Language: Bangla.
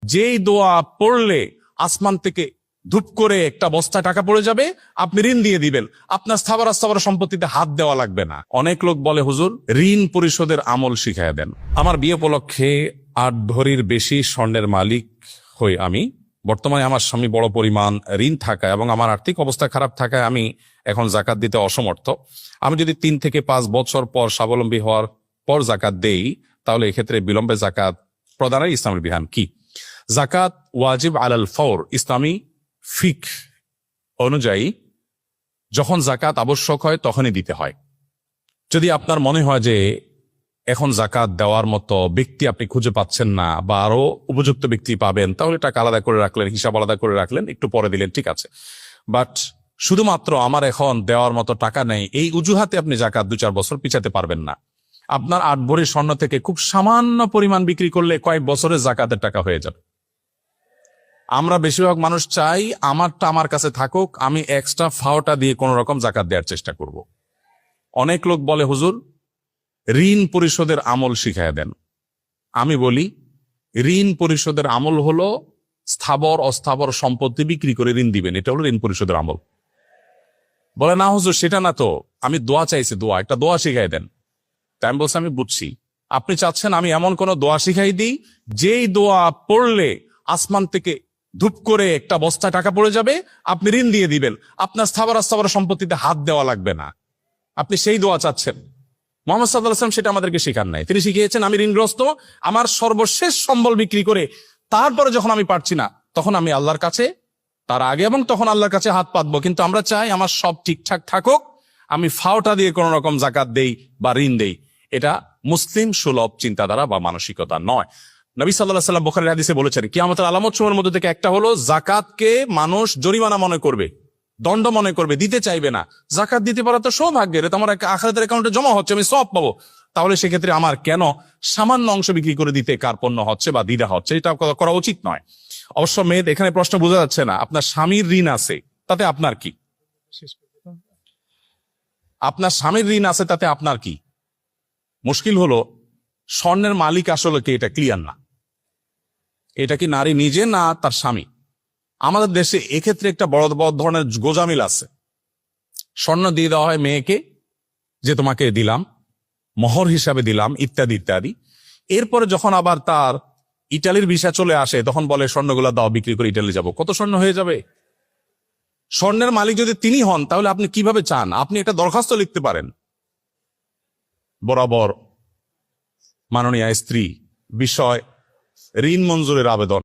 যেই দোয়া পড়লে আসমান থেকে ধুপ করে একটা বস্তায় টাকা পড়ে যাবে, আপনি ঋণ দিয়ে দিবেন, আপনার স্থাবর সম্পত্তিতে হাত দেওয়া লাগবে না। অনেক লোক বলে, হুজুর ঋণ পরিশোধের আমল শিখাইয়া দেন। আমার বিয়ে উপলক্ষে 8 ভরির বেশি স্বর্ণের মালিক হই আমি। বর্তমানে আমার স্বামী বড় পরিমাণ ঋণ থাকায় এবং আমার আর্থিক অবস্থা খারাপ থাকায় আমি এখন জাকাত দিতে অসমর্থ। আমি যদি 3 থেকে 5 বছর পর স্বাবলম্বী হওয়ার পর জাকাত দেই, তাহলে এক্ষেত্রে বিলম্বে জাকাত প্রদানের ইসলামের বিধান কি? জাকাত ওয়াজিব আলাল ফওর। ইসলামী ফিক অনুযায়ী যখন জাকাত আবশ্যক হয় তখনই দিতে হয়। যদি আপনার মনে হয় যে এখন জাকাত দেওয়ার মতো ব্যক্তি আপনি খুঁজে পাচ্ছেন না বা আরো উপযুক্ত ব্যক্তি পাবেন, তাহলে টাকা আলাদা করে রাখলেন, হিসাব আলাদা করে রাখলেন, একটু পরে দিলেন, ঠিক আছে। বাট শুধুমাত্র আমার এখন দেওয়ার মতো টাকা নেই, এই অজুহাতে আপনি জাকাত 2-4 বছর পিছাতে পারবেন না। আপনার 8 ভরি স্বর্ণ থেকে খুব সামান্য পরিমাণ বিক্রি করলে কয়েক বছরের জাকাতের টাকা হয়ে যাবে। আমরা বেশিরভাগ মানুষ চাই আমারটা আমার কাছে থাকুক, আমি এক্সট্রা ফাওটা দিয়ে কোন রকম জাকাত দেওয়ার চেষ্টা করব। অনেক লোক বলে, হুজুর ঋণ পরিশোধের আমল শিখাইয়া দেন। আমি বলি, ঋণ পরিশোধের আমল হলো স্থাবর অস্থাবর সম্পত্তি বিক্রি করে ঋণ দিবেন, এটা হলো ঋণ পরিশোধের আমল। বলে, না হুজুর সেটা না তো, আমি দোয়া চাইছি, একটা দোয়া শিখাই দেন। তাই আমি বলছি, আমি বুঝছি, আপনি চাচ্ছেন আমি এমন কোন দোয়া শিখাই দিই যেই দোয়া পড়লে আসমান থেকে ধুপ করে একটা বস্তায় টাকা পড়ে যাবে, আপনি ঋণ দিয়ে দিবেন, আপনার স্থাবর সম্পত্তিতে হাত দেওয়া লাগবে না। আপনি সেই দোয়া চাচ্ছেন। মুহাম্মদ সাল্লাল্লাহু আলাইহি ওয়াসাল্লাম সেটা আমাদেরকে শেখান নাই। তিনি শিখিয়েছেন, আমি ঋণগ্রস্ত, আমার সর্বশেষ সম্বল বিক্রি করে তারপরে যখন আমি পারছি না, তখন আমি আল্লাহর কাছে, তার আগে এবং তখন আল্লাহর কাছে হাত পাতবো। কিন্তু আমরা চাই আমার সব ঠিকঠাক থাকুক, আমি ফাওটা দিয়ে কোন রকম জাকাত দেই বা ঋণ দেই। এটা মুসলিম সুলভ চিন্তাধারা বা মানসিকতা নয়। নবী সাল্লাল্লাহু আলাইহি ওয়াসাল্লাম বুখারীর হাদিসে বলেছেন, কিয়ামতের আলামত সমূহের মধ্যে থেকে একটা হলো জাকাতকে মানুষ জরিমানা মনে করবে, দণ্ড মনে করবে, দিতে চাইবে না। জাকাত দিতে পারা তো সৌভাগ্যের, এটা আমার আখিরাতের অ্যাকাউন্টে জমা হচ্ছে, আমি সওয়াব পাবো। তাহলে সেক্ষেত্রে আমার কেন সামান্য অংশ বিক্রি করে দিতে কার্পণ্য হচ্ছে বা দ্বিধা হচ্ছে? এটা করা উচিত নয়। অবশ্য মেয়েদ, এখানে প্রশ্ন বোঝা যাচ্ছে না, আপনার স্বামীর ঋণ আছে, তাতে আপনার কি? আপনার স্বামীর ঋণ আছে, তাতে আপনার কি? মুশকিল হলো স্বর্ণের মালিক আসলে কে, এটা ক্লিয়ার না। এটা কি নারী নিজে না তার স্বামী? আমাদের দেশে এক্ষেত্রে একটা বড় বড় ধরনের গোজামিল আছে। স্বর্ণ দিয়ে দেওয়া হয় মেয়েকে, যে তোমাকে দিলাম, মোহর হিসাবে দিলাম, ইত্যাদি ইত্যাদি। এরপরে যখন আবার তার ইটালির ভিসা চলে আসে, তখন বলে স্বর্ণগুলা দাও, বিক্রি করে ইটালি যাব। কত স্বর্ণ হয়ে যাবে? স্বর্ণের মালিক যদি তিনি হন, তাহলে আপনি কিভাবে চান? আপনি একটা দরখাস্ত লিখতে পারেন, বরাবর মাননীয় স্ত্রী বিষয় ঋণ মঞ্জুরের আবেদন।